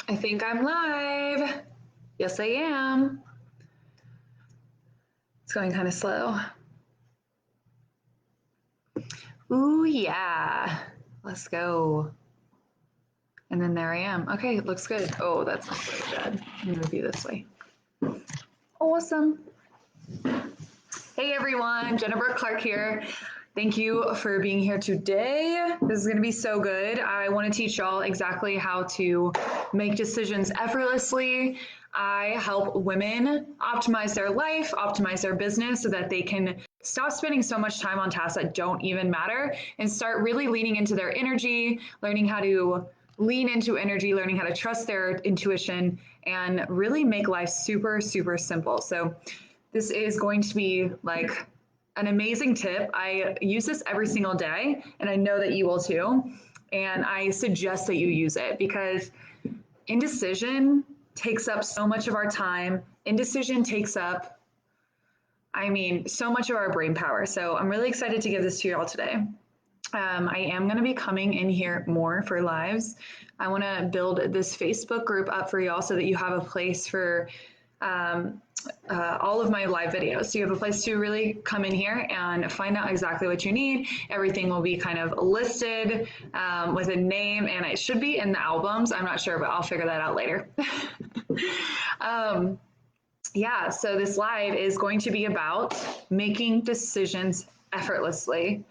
I think I'm live. Yes, I am. It's going kind of slow. Ooh, yeah. Let's go. And then there I am. Okay, it looks good. Oh, that's not really bad. I'm gonna move you this way. Awesome. Hey everyone, Jennifer Clark here. Thank you for being here today. This is going to be so good. I want to teach y'all exactly how to make decisions effortlessly. I help women optimize their life, optimize their business so that they can stop spending so much time on tasks that don't even matter and start really leaning into their energy, learning how to lean into energy, learning how to trust their intuition, and really make life super, super simple. So this is going to be like an amazing tip. I use this every single day, and I know that you will too. And I suggest that you use it because indecision takes up so much of our time. Indecision takes up, so much of our brain power. So I'm really excited to give this to you all today. I am going to be coming in here more for lives. I want to build this Facebook group up for y'all so that you have a place for all of my live videos. So you have a place to really come in here and find out exactly what you need. Everything will be kind of listed with a name, and it should be in the albums. I'm not sure, but I'll figure that out later. Yeah, so this live is going to be about making decisions effortlessly.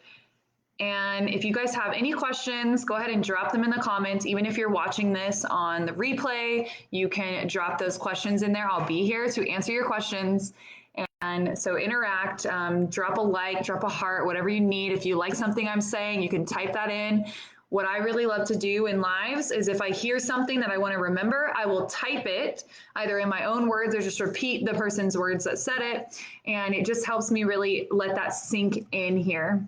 And if you guys have any questions, go ahead and drop them in the comments. Even if you're watching this on the replay, you can drop those questions in there. I'll be here to answer your questions. And so interact, drop a like, drop a heart, whatever you need. If you like something I'm saying, you can type that in. What I really love to do in lives is if I hear something that I want to remember, I will type it either in my own words or just repeat the person's words that said it. And it just helps me really let that sink in here.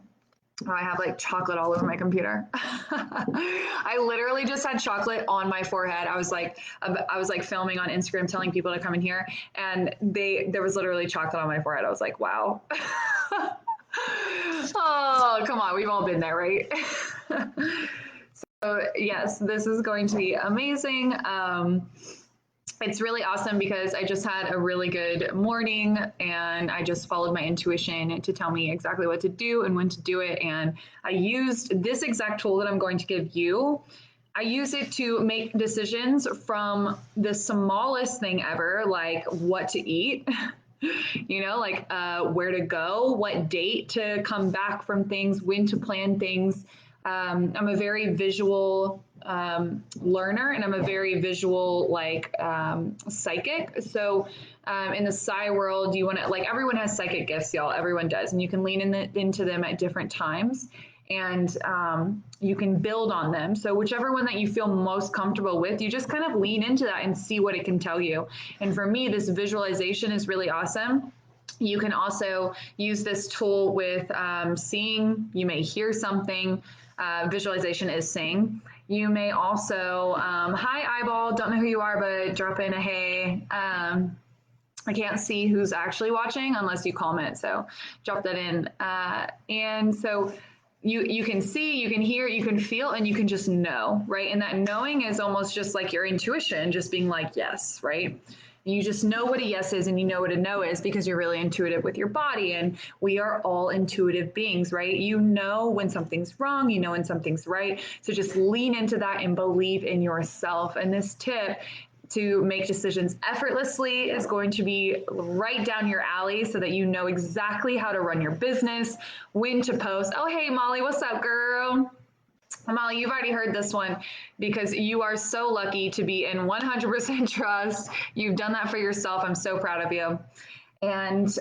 Oh, I have like chocolate all over my computer. I literally just had chocolate on my forehead. I was like filming on Instagram telling people to come in here, and there was literally chocolate on my forehead. I was like, wow. Oh, come on, we've all been there, right? So yes, this is going to be amazing. It's really awesome because I just had a really good morning and I just followed my intuition to tell me exactly what to do and when to do it. And I used this exact tool that I'm going to give you. I use it to make decisions from the smallest thing ever, like what to eat, like where to go, what date to come back from things, when to plan things. I'm a very visual learner, and I'm a very visual psychic. So in the psi world, you want to everyone has psychic gifts, y'all. Everyone does, and you can lean into them at different times, and you can build on them. So whichever one that you feel most comfortable with, you just kind of lean into that and see what it can tell you. And for me, this visualization is really awesome. You can also use this tool with seeing. You may hear something. Visualization is seeing. You may also, hi eyeball, don't know who you are, but drop in a hey. I can't see who's actually watching unless you comment, so drop that in. And so you can see, you can hear, you can feel, and you can just know, right? And that knowing is almost just like your intuition, just being like, yes, right? You just know what a yes is and you know what a no is because you're really intuitive with your body. And we are all intuitive beings, right? You know when something's wrong, you know when something's right. So just lean into that and believe in yourself. And this tip to make decisions effortlessly is going to be right down your alley so that you know exactly how to run your business, when to post. Oh, hey, Molly, what's up, girl? Molly, you've already heard this one because you are so lucky to be in 100% trust. You've done that for yourself. I'm so proud of you. And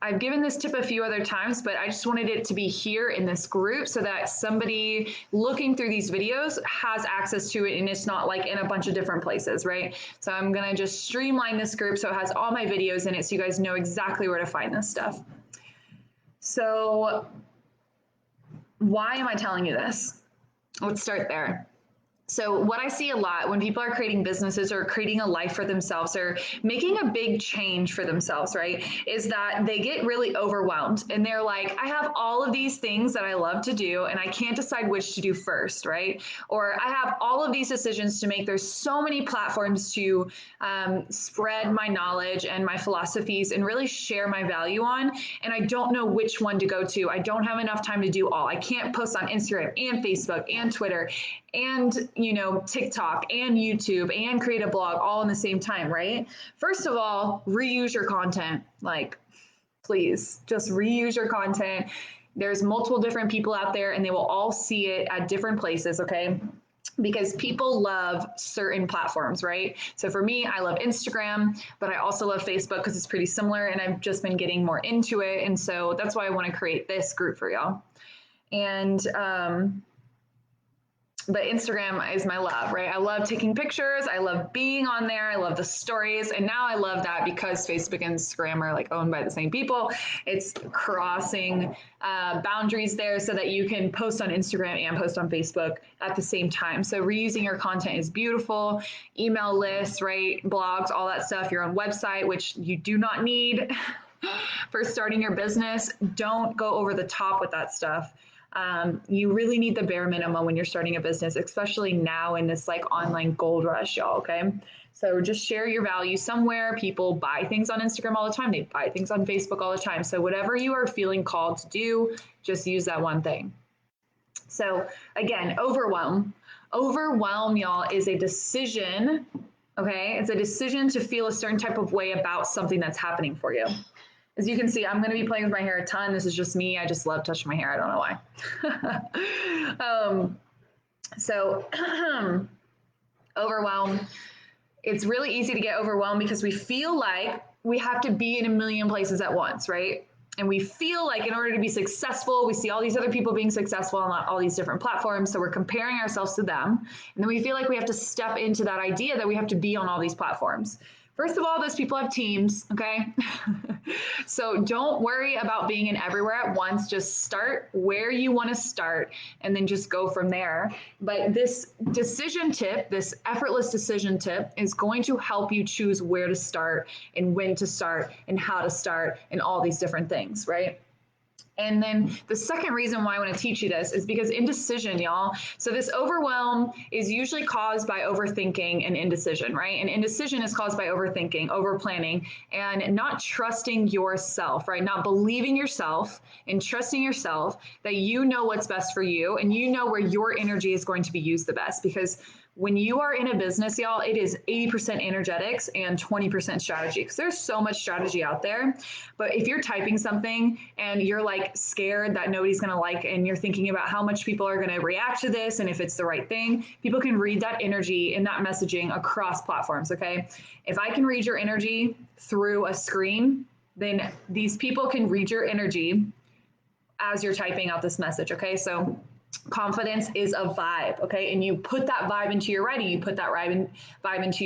I've given this tip a few other times, but I just wanted it to be here in this group so that somebody looking through these videos has access to it and it's not like in a bunch of different places, right? So I'm going to just streamline this group so it has all my videos in it so you guys know exactly where to find this stuff. So why am I telling you this? Let's start there. So what I see a lot when people are creating businesses or creating a life for themselves or making a big change for themselves, right, is that they get really overwhelmed and they're like, I have all of these things that I love to do and I can't decide which to do first, right? Or I have all of these decisions to make. There's so many platforms to spread my knowledge and my philosophies and really share my value on. And I don't know which one to go to. I don't have enough time to do all. I can't post on Instagram and Facebook and Twitter and TikTok and YouTube and create a blog all in the same time, right? First of all, reuse your content. Like, please just reuse your content. There's multiple different people out there and they will all see it at different places, okay? Because people love certain platforms, right? So for me, I love Instagram, but I also love Facebook because it's pretty similar and I've just been getting more into it. And so that's why I want to create this group for y'all. And but Instagram is my love, right? I love taking pictures. I love being on there. I love the stories. And now I love that because Facebook and Instagram are like owned by the same people. It's crossing boundaries there so that you can post on Instagram and post on Facebook at the same time. So reusing your content is beautiful. Email lists, right? Blogs, all that stuff. Your own website, which you do not need for starting your business. Don't go over the top with that stuff. You really need the bare minimum when you're starting a business, especially now in this like online gold rush, y'all. Okay. So just share your value somewhere. People buy things on Instagram all the time. They buy things on Facebook all the time. So whatever you are feeling called to do, just use that one thing. So again, overwhelm. Overwhelm, y'all, is a decision. Okay. It's a decision to feel a certain type of way about something that's happening for you. As you can see, I'm going to be playing with my hair a ton. This is just me. I just love touching my hair. I don't know why. So overwhelm. It's really easy to get overwhelmed because we feel like we have to be in a million places at once, right? And we feel like in order to be successful, we see all these other people being successful on all these different platforms. So we're comparing ourselves to them. And then we feel like we have to step into that idea that we have to be on all these platforms. First of all, those people have teams, okay? So don't worry about being in everywhere at once. Just start where you want to start and then just go from there. But this decision tip, this effortless decision tip, is going to help you choose where to start and when to start and how to start and all these different things, right? And then the second reason why I want to teach you this is because indecision, y'all. So this overwhelm is usually caused by overthinking and indecision, right? And indecision is caused by overthinking, overplanning, and not trusting yourself, right? Not believing yourself and trusting yourself that you know what's best for you and you know where your energy is going to be used the best. Because when you are in a business, y'all, it is 80% energetics and 20% strategy because there's so much strategy out there. But if you're typing something and you're like scared that nobody's going to like, and you're thinking about how much people are going to react to this and if it's the right thing, people can read that energy and that messaging across platforms. Okay. If I can read your energy through a screen, then these people can read your energy as you're typing out this message. Okay. So confidence is a vibe, okay? And you put that vibe into your writing, you put that vibe into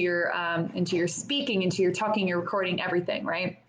your speaking, into your talking, your recording, everything, right?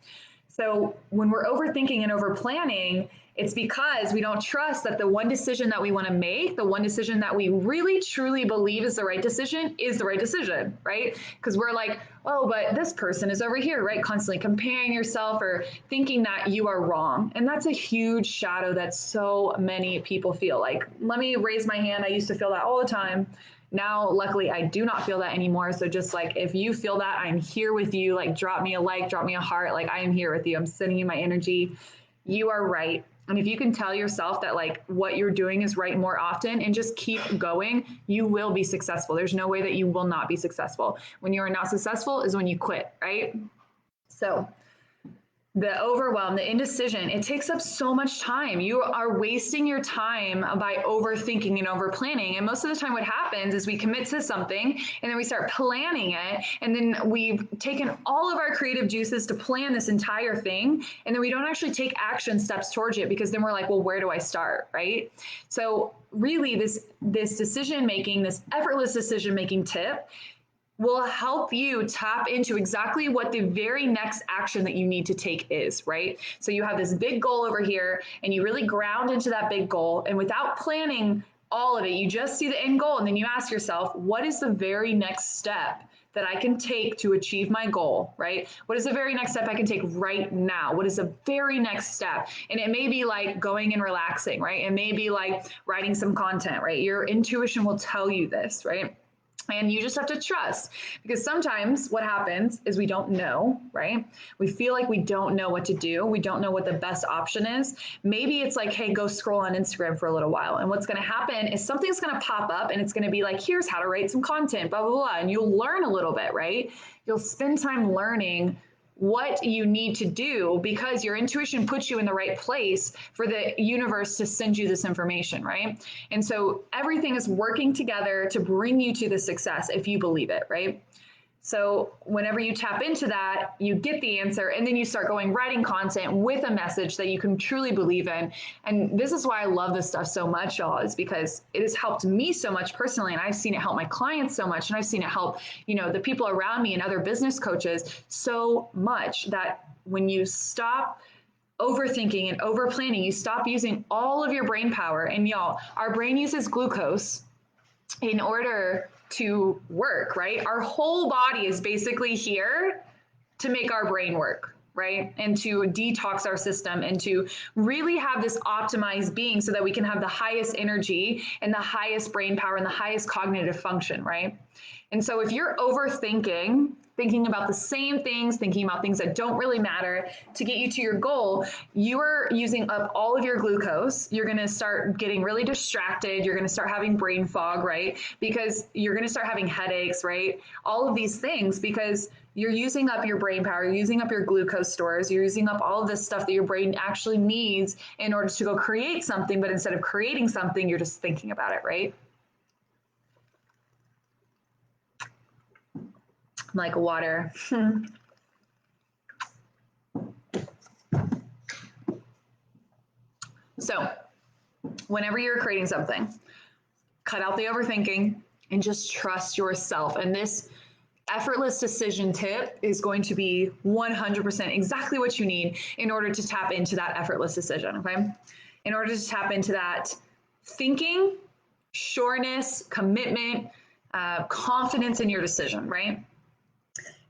So when we're overthinking and over planning, it's because we don't trust that the one decision that we want to make, the one decision that we really truly believe is the right decision, right? Because we're like, oh, but this person is over here, right? Constantly comparing yourself or thinking that you are wrong. And that's a huge shadow that so many people feel. Like, let me raise my hand. I used to feel that all the time. Now, luckily, I do not feel that anymore. So just like, if you feel that, I'm here with you. Like, drop me a like, drop me a heart. Like, I am here with you. I'm sending you my energy. You are right. And if you can tell yourself that like what you're doing is right more often and just keep going, you will be successful. There's no way that you will not be successful. When you are not successful is when you quit, right? So the overwhelm, the indecision, it takes up so much time. You are wasting your time by overthinking and overplanning. And most of the time what happens is we commit to something and then we start planning it. And then we've taken all of our creative juices to plan this entire thing. And then we don't actually take action steps towards it because then we're like, well, where do I start, right? So really this decision-making, this effortless decision-making tip will help you tap into exactly what the very next action that you need to take is, right? So you have this big goal over here and you really ground into that big goal, and without planning all of it. You just see the end goal, and then you ask yourself, what is the very next step that I can take to achieve my goal, right? What is the very next step I can take right now? What is the very next step? And it may be like going and relaxing, right? It may be like writing some content, right? Your intuition will tell you this, right? And you just have to trust, because sometimes what happens is we don't know, right? We feel like we don't know what to do. We don't know what the best option is. Maybe it's like, hey, go scroll on Instagram for a little while. And what's going to happen is something's going to pop up and it's going to be like, here's how to write some content, blah, blah, blah. And you'll learn a little bit, right? You'll spend time learning what you need to do because your intuition puts you in the right place for the universe to send you this information, right? And so everything is working together to bring you to the success if you believe it, right? So whenever you tap into that, you get the answer, and then you start writing content with a message that you can truly believe in. And this is why I love this stuff so much, y'all, is because it has helped me so much personally, and I've seen it help my clients so much, and I've seen it help, the people around me and other business coaches so much, that when you stop overthinking and over planning, you stop using all of your brain power. And y'all, our brain uses glucose in order to work, right? Our whole body is basically here to make our brain work, right? And to detox our system and to really have this optimized being so that we can have the highest energy and the highest brain power and the highest cognitive function, right? And so if you're overthinking, thinking about the same things, thinking about things that don't really matter to get you to your goal, you are using up all of your glucose. You're going to start getting really distracted. You're going to start having brain fog, right? Because you're going to start having headaches, right? All of these things because you're using up your brain power, you're using up your glucose stores, you're using up all of this stuff that your brain actually needs in order to go create something. But instead of creating something, you're just thinking about it, right? Like water. So whenever you're creating something, cut out the overthinking and just trust yourself. And this effortless decision tip is going to be 100% exactly what you need in order to tap into that effortless decision, okay? In order to tap into that thinking, sureness, commitment, confidence in your decision, right?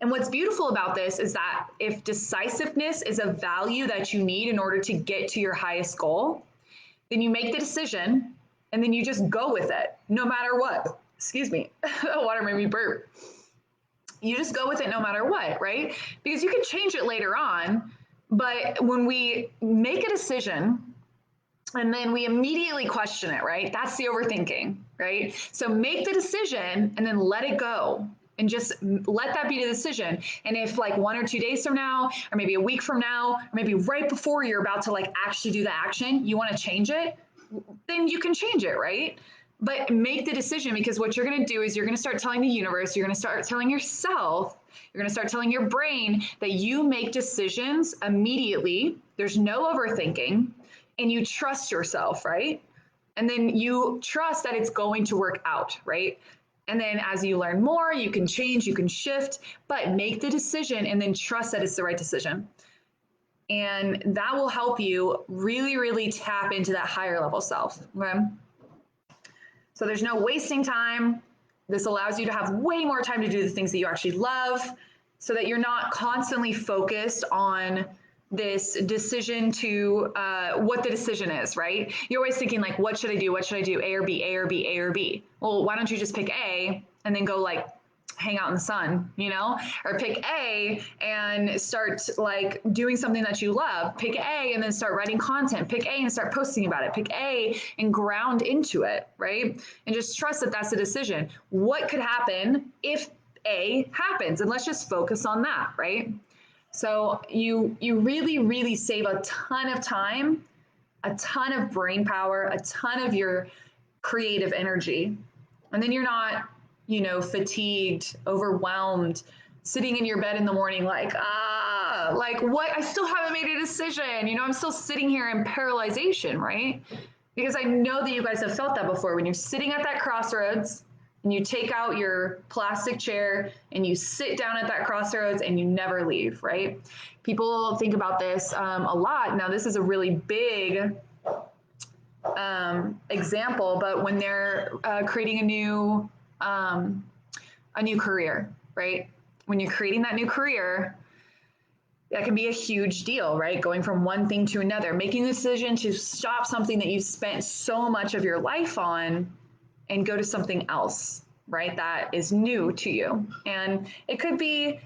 And what's beautiful about this is that if decisiveness is a value that you need in order to get to your highest goal, then you make the decision and then you just go with it no matter what. Excuse me, water made me burp. You just go with it no matter what, right? Because you can change it later on, but when we make a decision and then we immediately question it, right? That's the overthinking, right? So make the decision and then let it go. And just let that be the decision. And if like 1 or 2 days from now, or maybe a week from now, or maybe right before you're about to like actually do the action, you want to change it, then you can change it, right? But make the decision, because what you're going to do is you're going to start telling the universe, you're going to start telling yourself, you're going to start telling your brain that you make decisions immediately. There's no overthinking, and you trust yourself, right? And then you trust that it's going to work out, right? And then as you learn more, you can change, you can shift, but make the decision and then trust that it's the right decision. And that will help you really, really tap into that higher level self. Okay? So there's no wasting time. This allows you to have way more time to do the things that you actually love so that you're not constantly focused on this decision to what the decision is, right? You're always thinking like, what should I do? What should I do? A or B, A or B, A or B. Well, why don't you just pick A and then go like hang out in the sun, or pick A and start like doing something that you love. Pick A and then start writing content. Pick A and start posting about it. Pick A and ground into it, right? And just trust that that's the decision. What could happen if A happens? And let's just focus on that, right? So you really, really save a ton of time, a ton of brain power, a ton of your creative energy. And then you're not, fatigued, overwhelmed, sitting in your bed in the morning like what? I still haven't made a decision. I'm still sitting here in paralyzation, right? Because I know that you guys have felt that before when you're sitting at that crossroads and you take out your plastic chair and you sit down at that crossroads and you never leave, right? People think about this a lot. Now, this is a really big example, but when they're creating a new career, right? When you're creating that new career, that can be a huge deal, right? Going from one thing to another, making the decision to stop something that you've spent so much of your life on and go to something else, right? That is new to you. And it could be,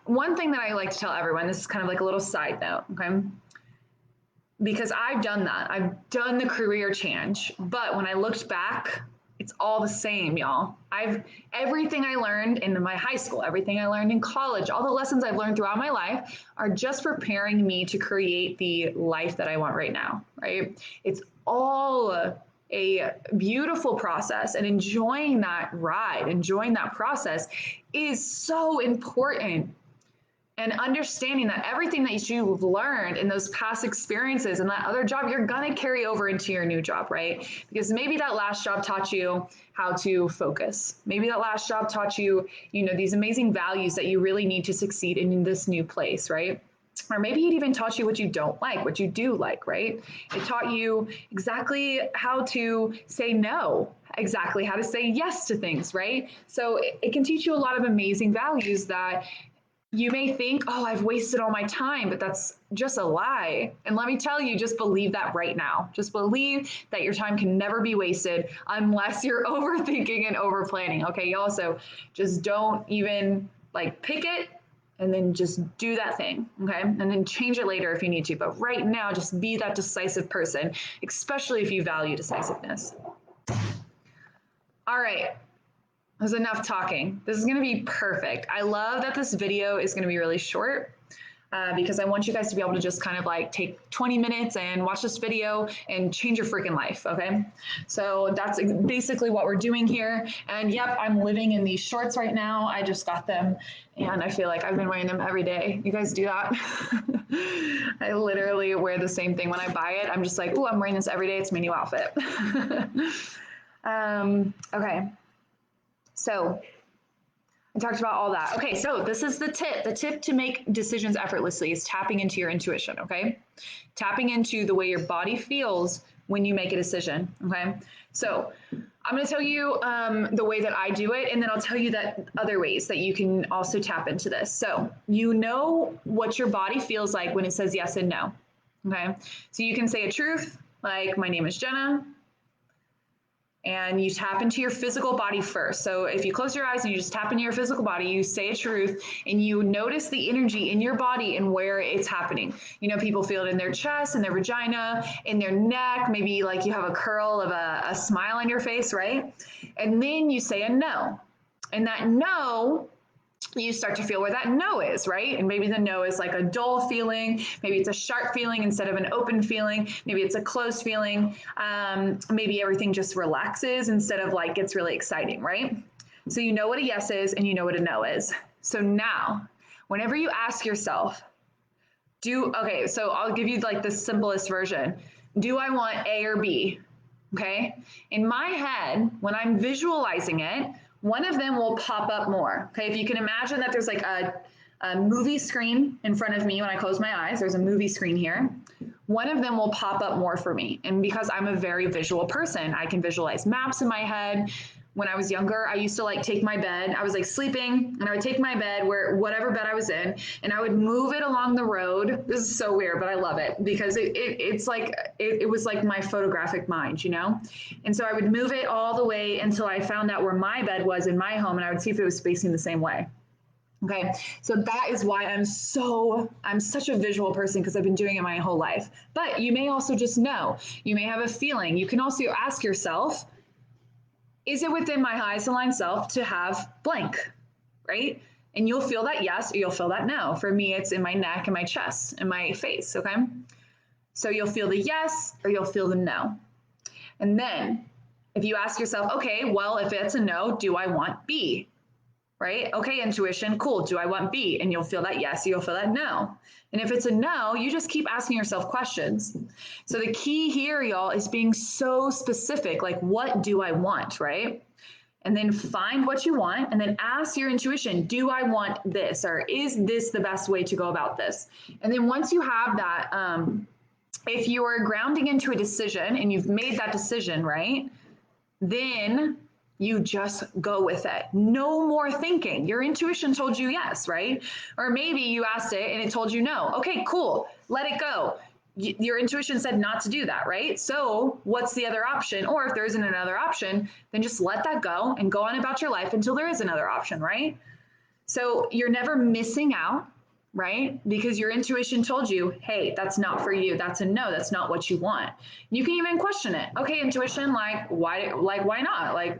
one thing that I like to tell everyone, this is kind of like a little side note, okay? Because I've done that. I've done the career change. But when I looked back, it's all the same, y'all. Everything I learned in my high school, everything I learned in college, all the lessons I've learned throughout my life are just preparing me to create the life that I want right now, right? It's all a beautiful process, and enjoying that ride, enjoying that process is so important. And understanding that everything that you've learned in those past experiences and that other job, you're going to carry over into your new job, right? Because maybe that last job taught you how to focus. Maybe that last job taught you, these amazing values that you really need to succeed in this new place, right? Or maybe it even taught you what you don't like, what you do like, right? It taught you exactly how to say no, exactly how to say yes to things, right? So it can teach you a lot of amazing values that you may think, oh, I've wasted all my time, but that's just a lie. And let me tell you, just believe that right now. Just believe that your time can never be wasted unless you're overthinking and over planning. Okay, y'all. So just don't even pick it and then just do that thing. Okay. And then change it later if you need to. But right now, just be that decisive person, especially if you value decisiveness. All right. There's enough talking. This is going to be perfect. I love that this video is going to be really short because I want you guys to be able to just kind of take 20 minutes and watch this video and change your freaking life, okay? So that's basically what we're doing here. And yep, I'm living in these shorts right now. I just got them and I feel like I've been wearing them every day. You guys do that? I literally wear the same thing when I buy it. I'm just like, oh, I'm wearing this every day. It's my new outfit. Okay. So I talked about all that. Okay, so this is the tip. The tip to make decisions effortlessly is tapping into your intuition, okay? Tapping into the way your body feels when you make a decision, okay? So I'm gonna tell you the way that I do it, and then I'll tell you that other ways that you can also tap into this. So you know what your body feels like when it says yes and no, okay? So you can say a truth, like my name is Jenna, and you tap into your physical body first. So if you close your eyes and you just tap into your physical body, you say a truth and you notice the energy in your body and where it's happening. People feel it in their chest, in their vagina, in their neck, maybe you have a curl of a smile on your face, right? And then you say a no. And that no, you start to feel where that no is, right? And maybe the no is like a dull feeling. Maybe it's a sharp feeling instead of an open feeling. Maybe it's a closed feeling. Maybe everything just relaxes instead of gets really exciting, right? So you know what a yes is and you know what a no is. So now, whenever you ask yourself, okay, so I'll give you the simplest version. Do I want A or B? Okay. In my head, when I'm visualizing it, one of them will pop up more. Okay. If you can imagine that there's a movie screen in front of me when I close my eyes, there's a movie screen here. One of them will pop up more for me. And because I'm a very visual person, I can visualize maps in my head. When I was younger, I used to take my bed. I was sleeping and I would take my bed whatever bed I was in and I would move it along the road. This is so weird, but I love it because it was like my photographic mind, And so I would move it all the way until I found out where my bed was in my home and I would see if it was facing the same way. Okay, so that is why I'm such a visual person because I've been doing it my whole life. But you may also just know, you may have a feeling. You can also ask yourself, is it within my highest aligned self to have blank, right? And you'll feel that yes, or you'll feel that no. For me, it's in my neck and my chest and my face, okay? So you'll feel the yes or you'll feel the no. And then if you ask yourself, okay, well, if it's a no, do I want B? Right? Okay, intuition, cool. Do I want B? And you'll feel that yes, or you'll feel that no. And if it's a no, you just keep asking yourself questions. So the key here, y'all, is being so specific, what do I want, right? And then find what you want and then ask your intuition, do I want this? Or is this the best way to go about this? And then once you have that if you are grounding into a decision and you've made that decision, right, then you just go with it. No more thinking. Your intuition told you yes, right? Or maybe you asked it and it told you no. Okay, cool. Let it go. Your intuition said not to do that, right? So what's the other option? Or if there isn't another option, then just let that go and go on about your life until there is another option, right? So you're never missing out, right? Because your intuition told you, hey, that's not for you. That's a no. That's not what you want. You can even question it. Okay, intuition, why not? Like,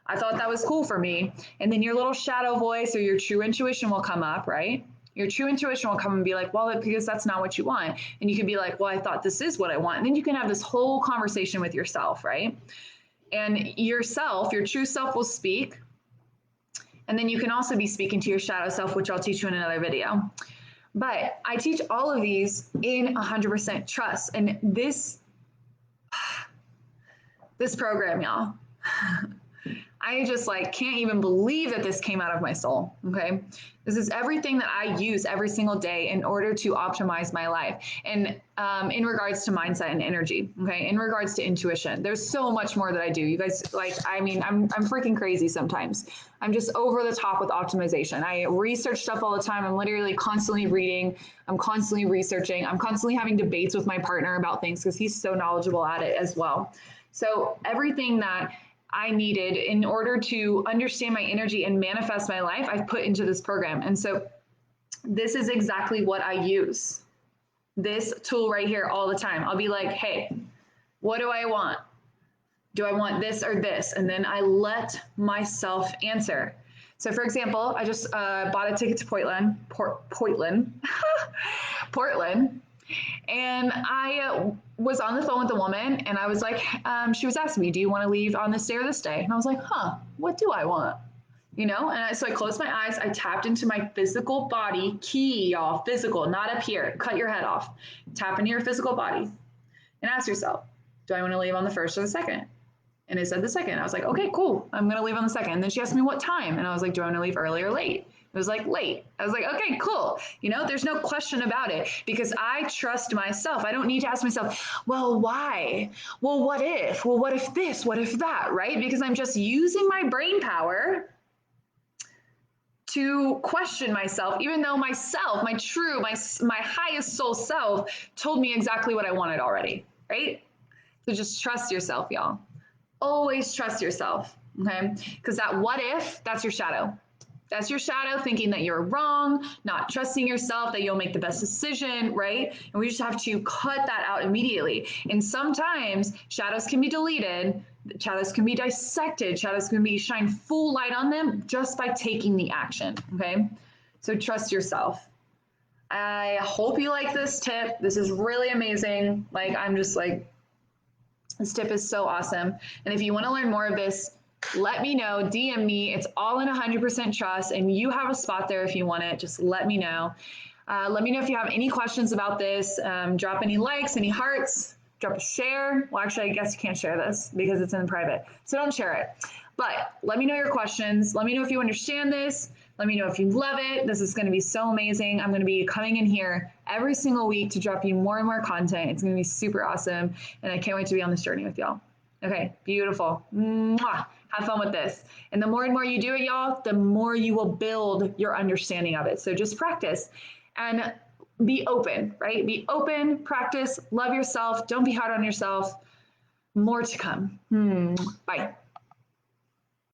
I thought that was cool for me. And then your little shadow voice or your true intuition will come up, right? Your true intuition will come and be like, well, because that's not what you want. And you can be like, well, I thought this is what I want. And then you can have this whole conversation with yourself, right? And yourself, your true self will speak. And then you can also be speaking to your shadow self, which I'll teach you in another video. But I teach all of these in 100% trust. And this program, y'all, I just like can't even believe that this came out of my soul. Okay. This is everything that I use every single day in order to optimize my life. And in regards to mindset and energy, okay, in regards to intuition, there's so much more that I do. You guys, like, I mean, I'm freaking crazy sometimes. I'm just over the top with optimization. I research stuff all the time. I'm literally constantly reading. I'm constantly researching. I'm constantly having debates with my partner about things because he's so knowledgeable at it as well. So everything that I needed in order to understand my energy and manifest my life, I've put into this program. And so this is exactly what I use. This tool right here all the time. I'll be like, hey, what do I want? Do I want this or this? And then I let myself answer. So for example, I just bought a ticket to Portland, and I was on the phone with a woman and I was like, she was asking me, do you want to leave on this day or this day? And I was like, what do I want? You know, and so I closed my eyes. I tapped into my physical body key, y'all, physical, not up here. Cut your head off. Tap into your physical body and ask yourself, do I want to leave on the first or the second? And it said the second. I was like, okay, cool. I'm going to leave on the second. And then she asked me what time. And I was like, do I want to leave early or late? It was like late. I was like, okay, cool. You know, there's no question about it because I trust myself. I don't need to ask myself, well, why? Well, what if? Well, what if this? What if that? Right? Because I'm just using my brain power to question myself, even though myself, my highest soul self told me exactly what I wanted already. Right? So just trust yourself, y'all. Always trust yourself, okay? Because that what if, that's your shadow. That's your shadow thinking that you're wrong, not trusting yourself, that you'll make the best decision, right? And we just have to cut that out immediately. And sometimes shadows can be deleted, shadows can be dissected, shadows can be shine full light on them just by taking the action, okay? So trust yourself. I hope you like this tip. This is really amazing. Like, I'm just like, this tip is so awesome. And if you want to learn more of this, let me know, DM me. It's all in 100% trust and you have a spot there if you want it. Just let me know. Let me know if you have any questions about this. Drop any likes, any hearts, drop a share. Well, actually, I guess you can't share this because it's in private. So don't share it. But let me know your questions. Let me know if you understand this. Let me know if you love it. This is going to be so amazing. I'm going to be coming in here every single week to drop you more and more content. It's going to be super awesome. And I can't wait to be on this journey with y'all. Okay, beautiful. Mwah. Have fun with this. And the more and more you do it, y'all, the more you will build your understanding of it. So just practice and be open, right? Be open, practice, love yourself. Don't be hard on yourself. More to come. Bye.